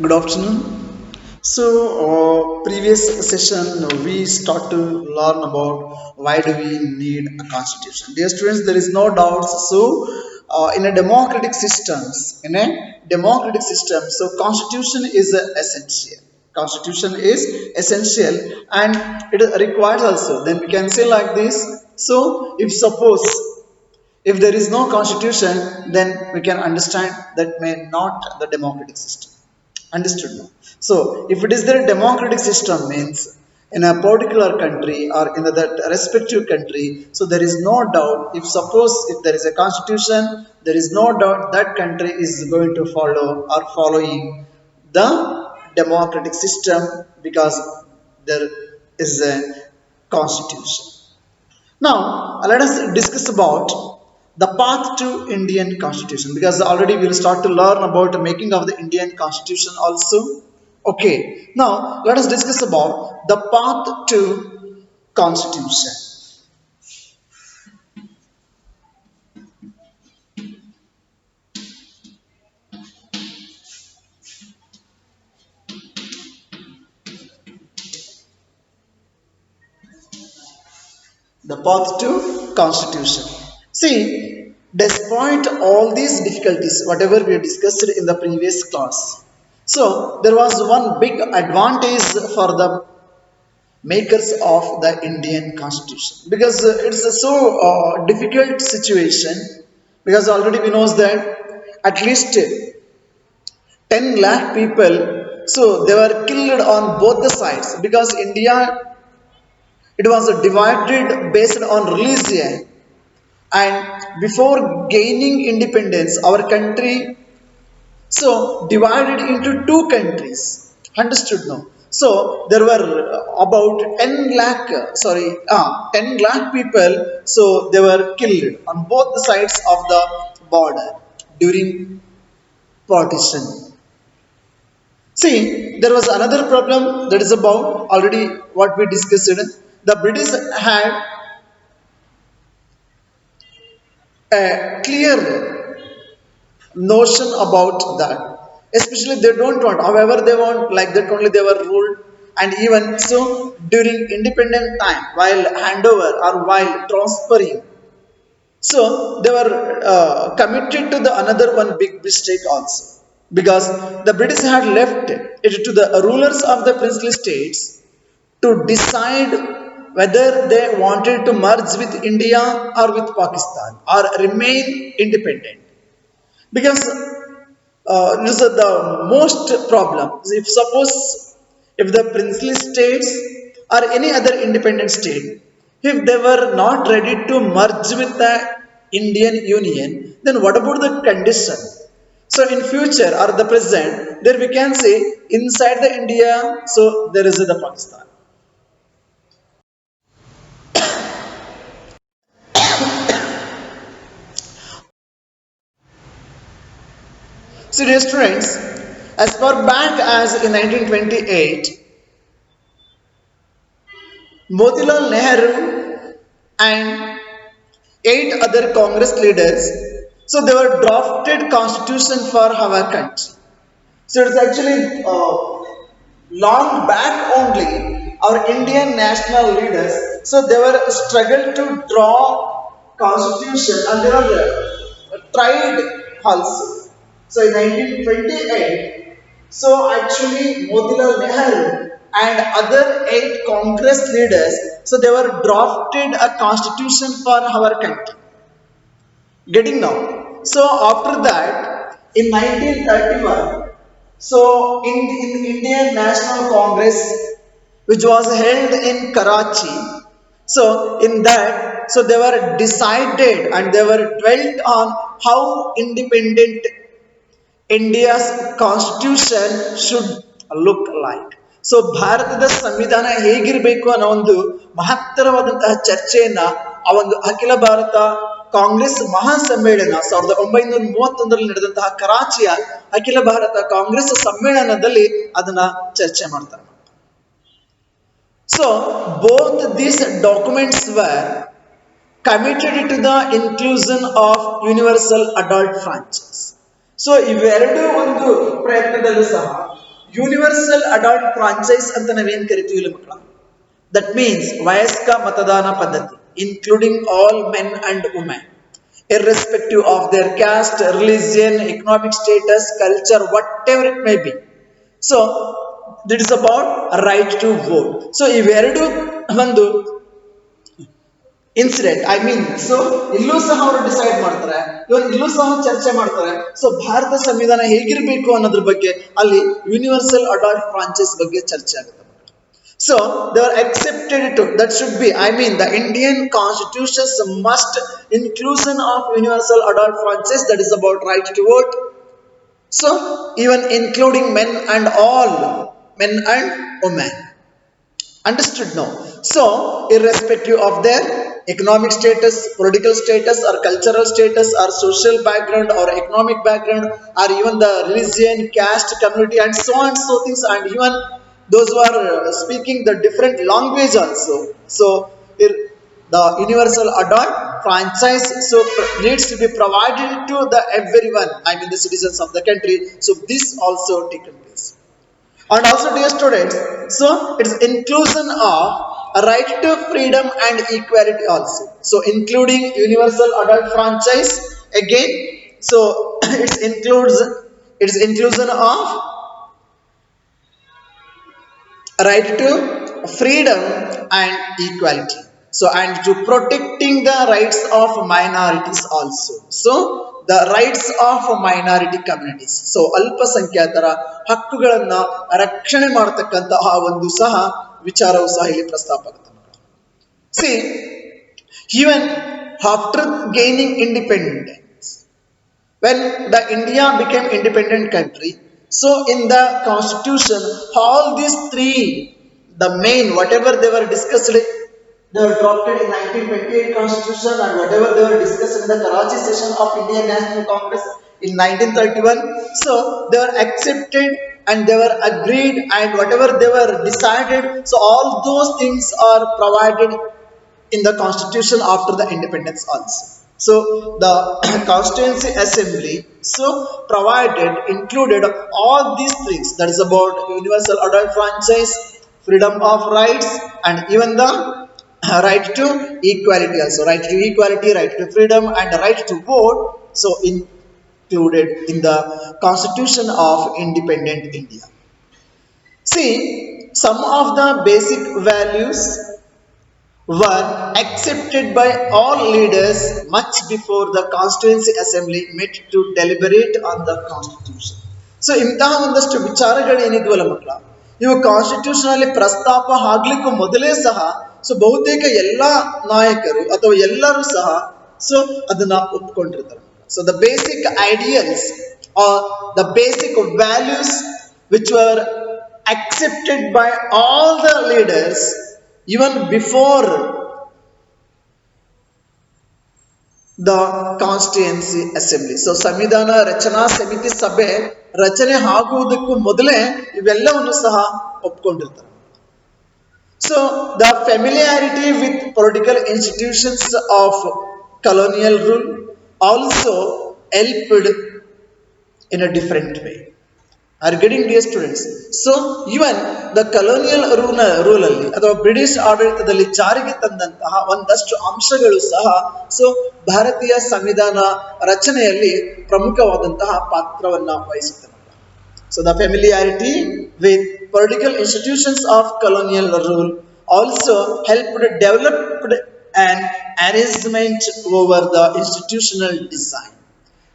Good afternoon. Previous session we start to learn about why do we need a constitution. Dear students, there is no doubt. In a democratic system, so constitution is essential. Constitution is essential, and it requires also. Then we can say like this. So, if suppose if there is no constitution, then we can understand that may not the democratic system. Understood now? So, if it is the democratic system means in a particular country or in that respective country, so there is no doubt. If suppose if there is a constitution, there is no doubt that country is going to follow or following the democratic system because there is a constitution. Now, let us discuss about the path to Indian Constitution because already we'll start to learn about the making of the Indian Constitution also. Okay, now let us discuss about the path to Constitution. The path to Constitution. See, despite all these difficulties, whatever we discussed in the previous class, so there was one big advantage for the makers of the Indian Constitution because it's a so difficult situation because already we knows that at least 10 lakh people so they were killed on both the sides because India it was divided based on religion and before gaining independence our country so divided into two countries. Understood now? So there were about 10 lakh, 10 lakh people. So they were killed on both the sides of the border during partition. See, there was another problem that is about already what we discussed. The British had a clear notion about that. Especially they don't want, however they want like that only they were ruled. And even so during independent time while handover or while transferring, so they were committed to the another one big mistake also because the British had left it to the rulers of the princely states to decide whether they wanted to merge with India or with Pakistan or remain independent because this is the most problem. If suppose if the princely states or any other independent state, if they were not ready to merge with the Indian Union, then what about the condition? So in future or the present, there we can say inside the India, so there is the Pakistan. So dear students, as far back as in 1928, Motilal Nehru and eight other Congress leaders. So they were drafted constitution for our country. So it's actually long back only our Indian national leaders. So they were struggled to draw constitution and they were tried also. So in 1928, so actually Motilal Nehru and other eight Congress leaders, so they were drafted a constitution for our country. Getting now. So after that, in 1931, so in Indian National Congress, which was held in Karachi, so in that, so they were decided and they were dwelt on how independent India's constitution should look like. So ಭಾರತದ ಸಂವಿಧಾನ ಹೇಗಿರಬೇಕು ಅನ್ನೋ ಒಂದು ಮಹತ್ತರವಾದಂತಹ ಚರ್ಚೆಯನ್ನ ಆ ಒಂದು ಅಖಿಲ ಭಾರತ ಕಾಂಗ್ರೆಸ್ ಮಹಾಸಮ್ಮೇಳನ 1931ರಲ್ಲಿ ನಡೆದಂತಹ ಕರಾಚಿಯ ಅಖಿಲ ಭಾರತ ಕಾಂಗ್ರೆಸ್ ಸಮ್ಮೇಳನದಲ್ಲಿ ಅದನ್ನ ಚರ್ಚೆ ಮಾಡ್ತಾರೆ. So both these documents were committed to the inclusion of universal adult franchise. So ಇವೆರಡೂ ಒಂದು ಪ್ರಯತ್ನದಲ್ಲೂ ಸಹ ಯೂನಿವರ್ಸಲ್ ಅಡಲ್ಟ್ ಫ್ರಾಂಚೈಸ್ ಅಂತ ನಾವೇನ್ ಕರಿತೀವಿ ಮಕ್ಕಳ, ದಟ್ ಮೀನ್ಸ್ ವಯಸ್ಕ ಮತದಾನ ಪದ್ಧತಿ, including all men and women, irrespective of their caste, religion, economic status, culture, whatever it may be. So, that is about right to vote. So, ಇವೆರಡು ಒಂದು ಇನ್ಸಿಡೆಂಟ್ ಐ ಮೀನ್, ಸೊ ಇಲ್ಲೂ ಸಹ ಅವರು decide ಮಾಡ್ತಾರೆ, ಇವನ್ ಇಲ್ಲೂ ಸಹ ಚರ್ಚೆ ಮಾಡ್ತಾರೆ. ಸೊ ಭಾರತ ಸಂವಿಧಾನ ಹೇಗಿರಬೇಕು ಅನ್ನೋದ್ರ ಬಗ್ಗೆ ಅಲ್ಲಿ ಯೂನಿವರ್ಸಲ್ ಅಡಲ್ಟ್ ಫ್ರಾಂಚೈಸ್ ಬಗ್ಗೆ ಚರ್ಚೆ ಆಗುತ್ತೆ. So they were accepted to that should be, I mean, the Indian constitutions must inclusion of universal adult franchise, that is about right to vote. So even including men and all men and women. Understood now? So irrespective of their economic status, political status, or cultural status, or social background, or economic background, or even the religion, caste, community, and so on, so things, and even those who are speaking the different language also. So the universal adult franchise so needs to be provided to the everyone, I mean the citizens of the country. So this also taken place. And also dear students, so it's inclusion of a right to freedom and equality also, so including universal adult franchise again. So it's inclusion of right to freedom and equality, so and to protecting the rights of minorities also. So the rights of minority communities, so ಅಲ್ಪಸಂಖ್ಯಾತರ ಹಕ್ಕುಗಳನ್ನ ರಕ್ಷಣೆ ಮಾಡತಕ್ಕಂತಹ ಒಂದು ಸಹ ವಿಚಾರವು ಸಹ ಇಲ್ಲಿ ಪ್ರಸ್ತಾಪ ಆಗುತ್ತೆ. See, even after gaining independence, when the India became independent country, so in the constitution, all these three, the main, whatever they were discussed, they were drafted in 1928 constitution, and whatever they were discussed in the Karachi session of Indian National Congress in 1931, so they were accepted and they were agreed, and whatever they were decided, so all those things are provided in the constitution after the independence also. So the constituency assembly so provided included all these things, that is about universal adult franchise, freedom of rights, and even the right to equality also, right to equality, right to freedom, and right to vote, so included in the constitution of independent India. See, some of the basic values were accepted by all leaders much before the constituency assembly met to deliberate on the constitution. So ಇಂತಹ ಒಂದಷ್ಟು ವಿಚಾರಗಳು ಏನಿದ್ವಲ್ಲ ಮಕ್ಕಳ, ಇವು constitution ಅಲ್ಲಿ ಪ್ರಸ್ತಾಪ ಆಗ್ಲಿಕ್ಕೂ ಮೊದಲೇ ಸಹ so ಬಹುತೇಕ ಎಲ್ಲಾ ನಾಯಕರು ಅಥವಾ ಎಲ್ಲರೂ ಸಹ ಸೊ ಅದನ್ನ ಒಪ್ಕೊಂಡಿರ್ತಾರೆ. So the basic ideals are the basic values which were accepted by all the leaders even before the constituency assembly. So ಸಂವಿಧಾನ ರಚನಾ ಸಮಿತಿ ಸಭೆ ರಚನೆ ಆಗುವುದಕ್ಕೂ ಮೊದಲೇ ಇವೆಲ್ಲವನ್ನು ಸಹ ಒಪ್ಕೊಂಡಿರ್ತಾರೆ. So the familiarity with political institutions of colonial rule also helped in a different way. Are getting, dear students? So even the colonial rule ಅಲ್ಲಿ ಅಥವಾ British ಆಡಳಿತದಲ್ಲಿ ಜಾರಿಗೆ ತಂದಂತಹ ಒಂದಷ್ಟು ಅಂಶಗಳು ಸಹ ಸೊ ಭಾರತೀಯ ಸಂವಿಧಾನ ರಚನೆಯಲ್ಲಿ ಪ್ರಮುಖವಾದಂತಹ ಪಾತ್ರವನ್ನ ವಹಿಸುತ್ತವೆ. So the familiarity with political institutions of colonial rule also helped develop an arrangement over the institutional design.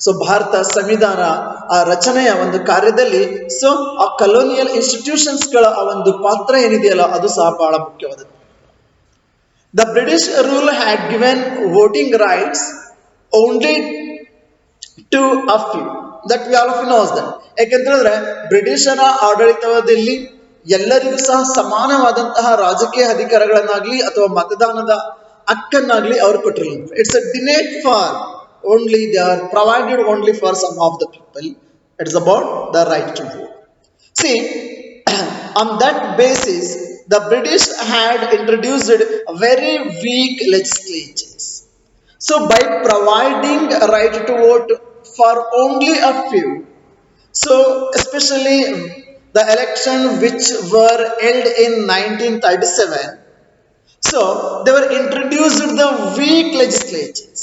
So Bharat ಸಂವಿಧಾನ ಆ ರಚನೆಯ ಒಂದು ಕಾರ್ಯದಲ್ಲಿ ಸೊ ಆ ಕಲೋನಿಯಲ್ ಇನ್ಸ್ಟಿಟ್ಯೂಷನ್ಸ್ ಗಳ ಆ ಒಂದು ಪಾತ್ರ ಏನಿದೆಯಲ್ಲ ಅದು ಸಹ ಬಹಳ ಮುಖ್ಯವಾದದ್ದು. The British rule had given voting rights only to a few, that we all of knows that. ಯಾಕೆಂತಂದ್ರೆ ಬ್ರಿಟಿಷರ ಆಡಳಿತದಲ್ಲಿ ಎಲ್ಲರಿಗೂ ಸಹ ಸಮಾನವಾದಂತಹ ರಾಜಕೀಯ ಅಧಿಕಾರಗಳನ್ನಾಗ್ಲಿ ಅಥವಾ ಮತದಾನದ ಹಕ್ಕನ್ನಾಗ್ಲಿ ಅವ್ರು ಕೊಟ್ಟಿರಲಿಲ್ಲ. It's a denied for only, they are provided only for some of the people. It is about the right to vote. See, on that basis the British had introduced very weak legislatures. So by providing a right to vote for only a few, so especially the election which were held in 1937, so they were introduced the weak legislatures,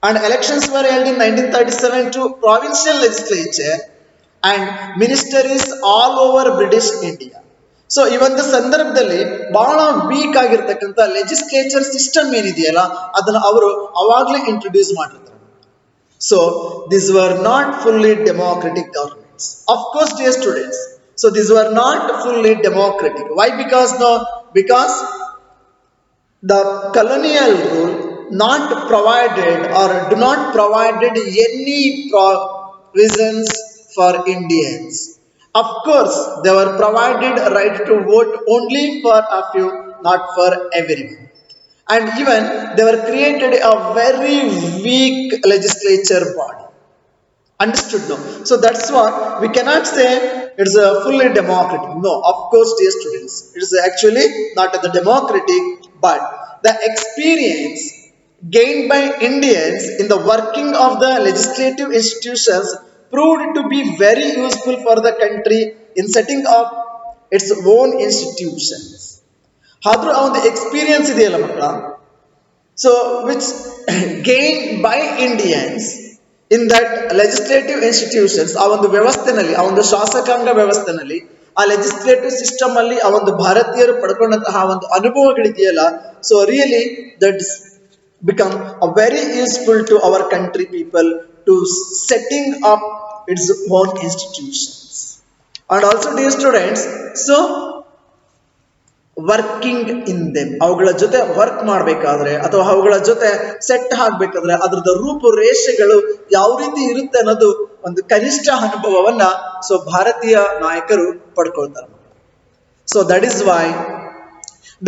and elections were held in 1937 to provincial legislature and ministries all over British India. So ಈ ಒಂದು ಸಂದರ್ಭದಲ್ಲಿ ಬಹಳ weak ಆಗಿರ್ತಕ್ಕಂಥ legislature system ಏನಿದೆಯಲ್ಲ ಅದನ್ನು ಅವರು ಅವಾಗಲೇ introduce ಮಾಡಿರ್ತಾರೆ. So these were not fully democratic governments. Of course, dear students, so these were not fully democratic. Why? Because no, because the colonial rule not provided or do not provided any provisions for Indians. Of course, they were provided right to vote only for a few, not for everyone. And even they were created a very weak legislature body. Understood? No. So that's what we cannot say it's a fully democratic. No, of course, dear students, it is actually not the democratic, but the experience gained by Indians in the working of the legislative institutions proved to be very useful for the country in setting up its own institutions. ಆದರೂ ಆ ಒಂದು experience ಇದೆಯಲ್ಲ ಮಕ್ಕಳ, so which gain by Indians in that legislative institutions, ಆ ಒಂದು ವ್ಯವಸ್ಥೆನಲ್ಲಿ, ಆ ಒಂದು ಶಾಸಕಾಂಗ ವ್ಯವಸ್ಥೆನಲ್ಲಿ, ಆ ಲೆಜಿಸ್ಲೇಟಿವ್ ಸಿಸ್ಟಮ್ ಅಲ್ಲಿ ಆ ಒಂದು ಭಾರತೀಯರು ಪಡ್ಕೊಂಡಂತಹ ಒಂದು ಅನುಭವಗಳಿದೆಯಲ್ಲ, so really that become a very useful to our country people to setting up its own institutions. And also, dear students, so working in them, ಅವುಗಳ ಜೊತೆ ವರ್ಕ್ ಮಾಡಬೇಕಾದ್ರೆ ಅಥವಾ ಅವುಗಳ ಜೊತೆ ಸೆಟ್ ಹಾಕ್ಬೇಕಾದ್ರೆ ಅದರದ ರೂಪುರೇಷೆಗಳು ಯಾವ ರೀತಿ ಇರುತ್ತೆ ಅನ್ನೋದು ಒಂದು ಕನಿಷ್ಠ ಅನುಭವವನ್ನ ಸೊ ಭಾರತೀಯ ನಾಯಕರು ಪಡ್ಕೊಳ್ತಾರೆ. So that is why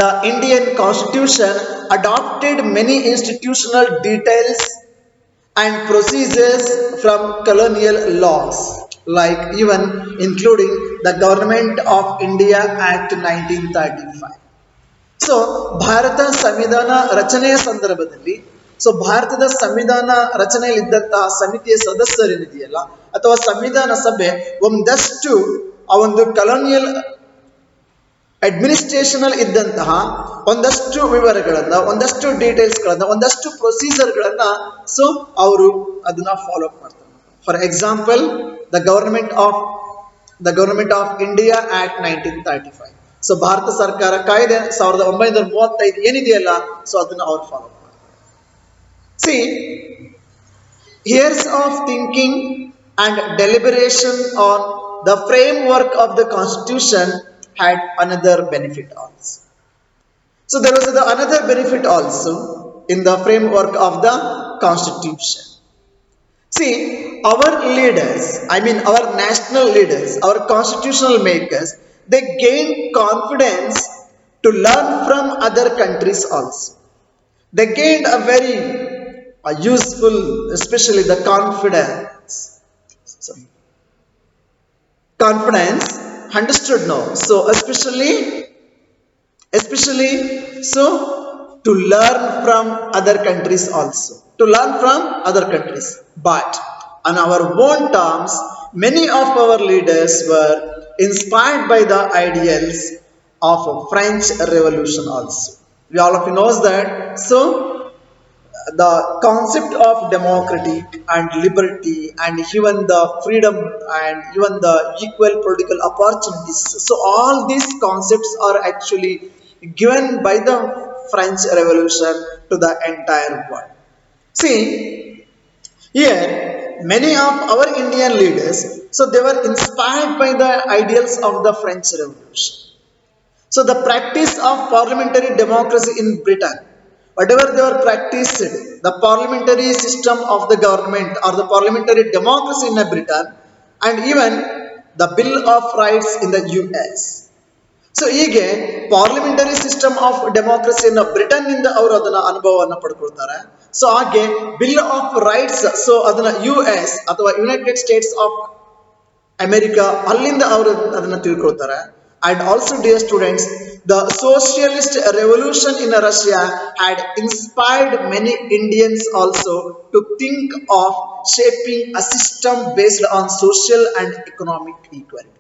the Indian Constitution adopted many institutional details and procedures from colonial laws, like even including the Government of India Act 1935. So Bharat ಸಂವಿಧಾನ ರಚನೆಯ ಸಂದರ್ಭದಲ್ಲಿ, ಸೊ ಭಾರತದ ಸಂವಿಧಾನ ರಚನೆಯಲ್ಲಿದ್ದಂತಹ ಸಮಿತಿಯ ಸದಸ್ಯರೇನಿದೆಯಲ್ಲ ಅಥವಾ ಸಂವಿಧಾನ ಸಭೆ ಒಂದಷ್ಟು ಆ ಒಂದು ಕಲೋನಿಯಲ್ ಅಡ್ಮಿನಿಸ್ಟ್ರೇಷನ್ ಇದ್ದಂತಹ ಒಂದಷ್ಟು ವಿವರಗಳನ್ನ, ಒಂದಷ್ಟು ಡೀಟೇಲ್ಸ್ಗಳನ್ನ, ಒಂದಷ್ಟು ಪ್ರೊಸೀಜರ್ಗಳನ್ನ ಸೊ ಅವರು ಅದನ್ನ ಫಾಲೋ ಅಪ್ ಮಾಡ್ತಾರೆ. For example, the government of India act 1935. So Bharat ಸರ್ಕಾರ ಕಾಯ್ದೆ 1935 ಏನಿದೆಯಲ್ಲ, ಸೊ ಅದನ್ನ ಅವ್ರು ಫಾಲೋ ಅಪ್ ಮಾಡ್ತಾರೆ. C, years of thinking and deliberation on the framework of the Constitution had another benefit also. So there was another benefit also in the framework of the Constitution. See, our leaders, I mean our national leaders, our constitutional makers, they gained confidence to learn from other countries also. They gained a very useful, especially the confidence. Understood? No. So especially so to learn from other countries also, to learn from other countries, but on our own terms, many of our leaders were inspired by the ideals of a French Revolution also. We all of you knows that. So the concept of democratic and liberty and even the freedom and even the equal political opportunities, so all these concepts are actually given by the French Revolution to the entire world. See, here many of our Indian leaders, so they were inspired by the ideals of the French Revolution. So the practice of parliamentary democracy in Britain, whatever they were practiced, the parliamentary system of the government or the parliamentary democracy in Britain, and even the Bill of Rights in the US. So ಹೀಗೆ parliamentary system of ಡೆಮೋಕ್ರಸಿಯನ್ನು Britain ನಿಂದ ಅವರು ಅದನ್ನ ಅನುಭವವನ್ನು ಪಡ್ಕೊಳ್ತಾರೆ. So ಹಾಗೆ bill of rights, so ಅದನ್ನ US ಅಥವಾ United States of America ಅಲ್ಲಿಂದ ಅವರು ಅದನ್ನ ತಿಳ್ಕೊಳ್ತಾರೆ. And also, dear students, the socialist revolution in Russia had inspired many Indians also to think of shaping a system based on social and economic equality.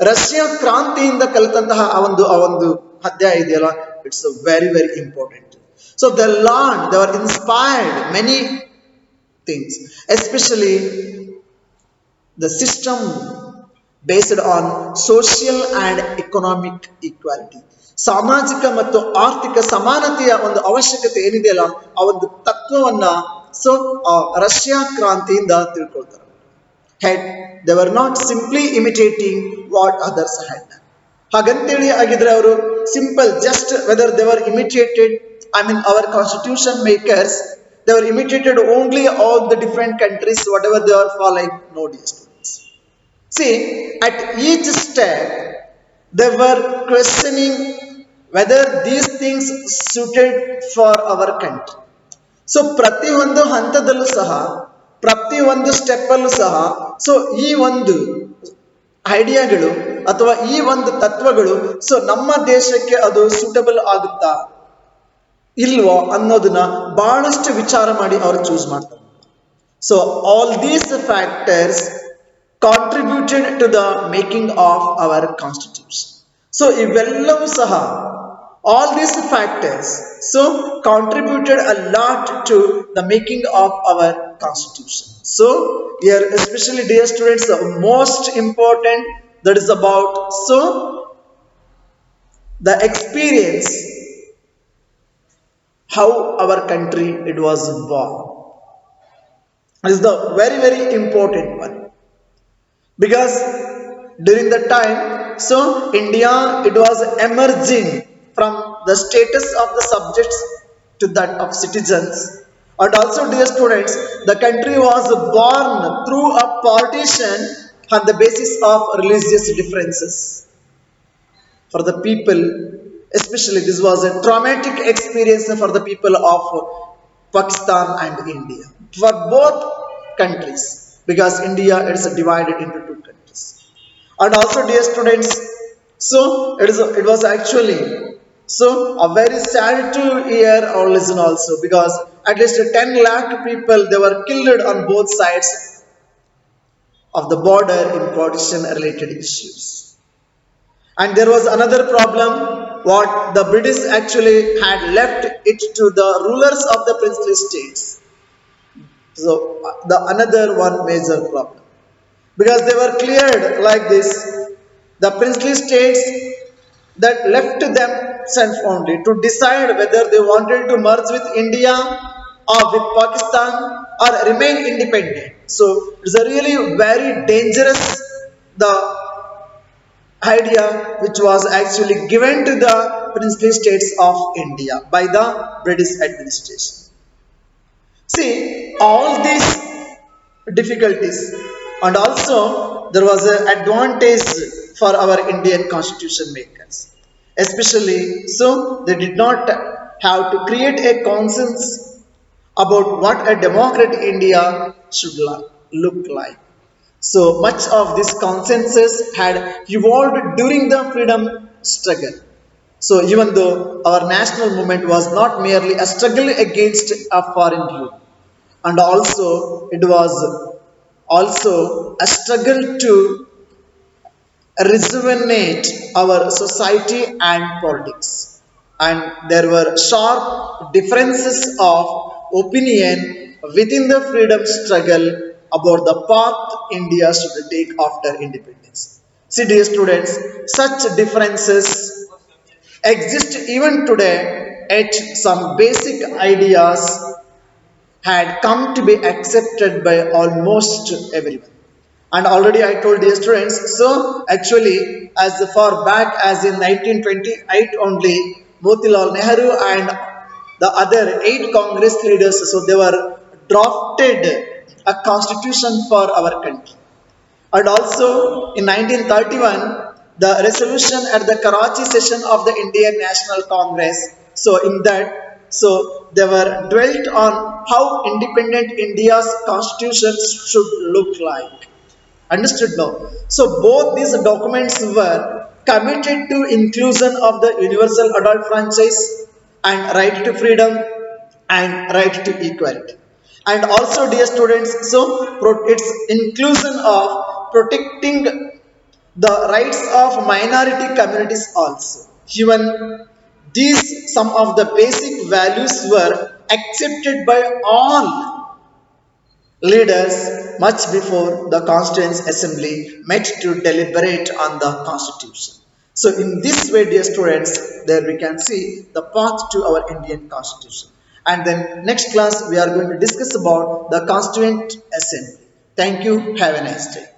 Russia ಕ್ರಾಂತಿಯಿಂದ ಕಲಿತಂತಹ ಆ ಒಂದು ಅಧ್ಯಾಯ ಇದೆಯಲ್ಲ, it's very very important. So the learn they are inspired many things, especially the system based on social and economic equality. ಸಾಮಾಜಿಕ ಮತ್ತು ಆರ್ಥಿಕ ಸಮಾನತೆಯ ಒಂದು ಅವಶ್ಯಕತೆ ಏನಿದೆಯಲ್ಲ, ಆ ಒಂದು ತತ್ವವನ್ನ ಸೊ ರಷ್ಯಾ ಕ್ರಾಂತಿಯಿಂದ ತಿಳ್ಕೊಳ್ತಾರೆ. Had they were not simply imitating what others had. ಹಾಗಂತೇಳಿ ಆಗಿದ್ರೆ ಅವರು simple just whether they were imitated, I mean our constitution makers, they were imitated only all the different countries whatever they are following. ನೋಡಿ students, see at each step they were questioning whether these things suited for our country. So ಪ್ರತಿ ಒಂದು ಹಂತದಲ್ಲೂ ಸಹ, ಪ್ರತಿ ಒಂದು step ಅಲ್ಲೂ ಸಹ, so ಈ ಒಂದು ಐಡಿಯಾಗಳು ಅಥವಾ ಈ ಒಂದು ತತ್ವಗಳು ಸೊ ನಮ್ಮ ದೇಶಕ್ಕೆ ಅದು ಸೂಟಬಲ್ ಆಗುತ್ತಾ ಇಲ್ವೋ ಅನ್ನೋದನ್ನ ಬಹಳಷ್ಟು ವಿಚಾರ ಮಾಡಿ ಅವರು ಚೂಸ್ ಮಾಡ್ತಾರೆ. So all these factors contributed to the making of our constitution. So ಇವೆಲ್ಲವೂ ಸಹ, all these factors so contributed a lot to the making of our constitution. So here especially dear students, the most important that is about so the experience how our country it was born is the very very important one, because during the time so India it was emerging from the status of the subjects to that of citizens. And also dear students, the country was born through a partition on the basis of religious differences. For the people, especially this was a traumatic experience for the people of Pakistan and India, for both countries, because India is divided into two countries. And also dear students, so it was actually so a very sad to hear or listen also, because at least 10 lakh people they were killed on both sides of the border in partition related issues. And there was another problem, what the British actually had left it to the rulers of the princely states. So the another one major problem, because they were cleared like this, the princely states that left to themselves only to decide whether they wanted to merge with India or with Pakistan or remain independent. So it's a really very dangerous the idea which was actually given to the princely states of India by the British administration. See all these difficulties, and also there was an advantage for our Indian constitution makers, especially so they did not have to create a consensus about what a democratic India should look like. So much of this consensus had evolved during the freedom struggle. So even though our national movement was not merely a struggle against a foreign rule, and also it was also a struggle to rejuvenate our society and politics. And there were sharp differences of opinion within the freedom struggle about the path India should take after independence. See dear students, such differences exist even today, yet some basic ideas had come to be accepted by almost everyone. And already I told dear students, so actually as far back as in 1928 only, Motilal Nehru and the other 8 Congress leaders, so they were drafted a constitution for our country. And also in 1931, the resolution at the Karachi session of the Indian National Congress, so in that, so they were dwelt on how independent India's constitution should look like. Understood now? So both these documents were committed to inclusion of the universal adult franchise and right to freedom and right to equality. And also dear students, so it's inclusion of protecting the rights of minority communities also. Even these some of the basic values were accepted by all leaders much before the Constituent Assembly met to deliberate on the Constitution. So, in this way, dear students, there we can see the path to our Indian Constitution. And then next class we are going to discuss about the Constituent Assembly. Thank you. Have a nice day.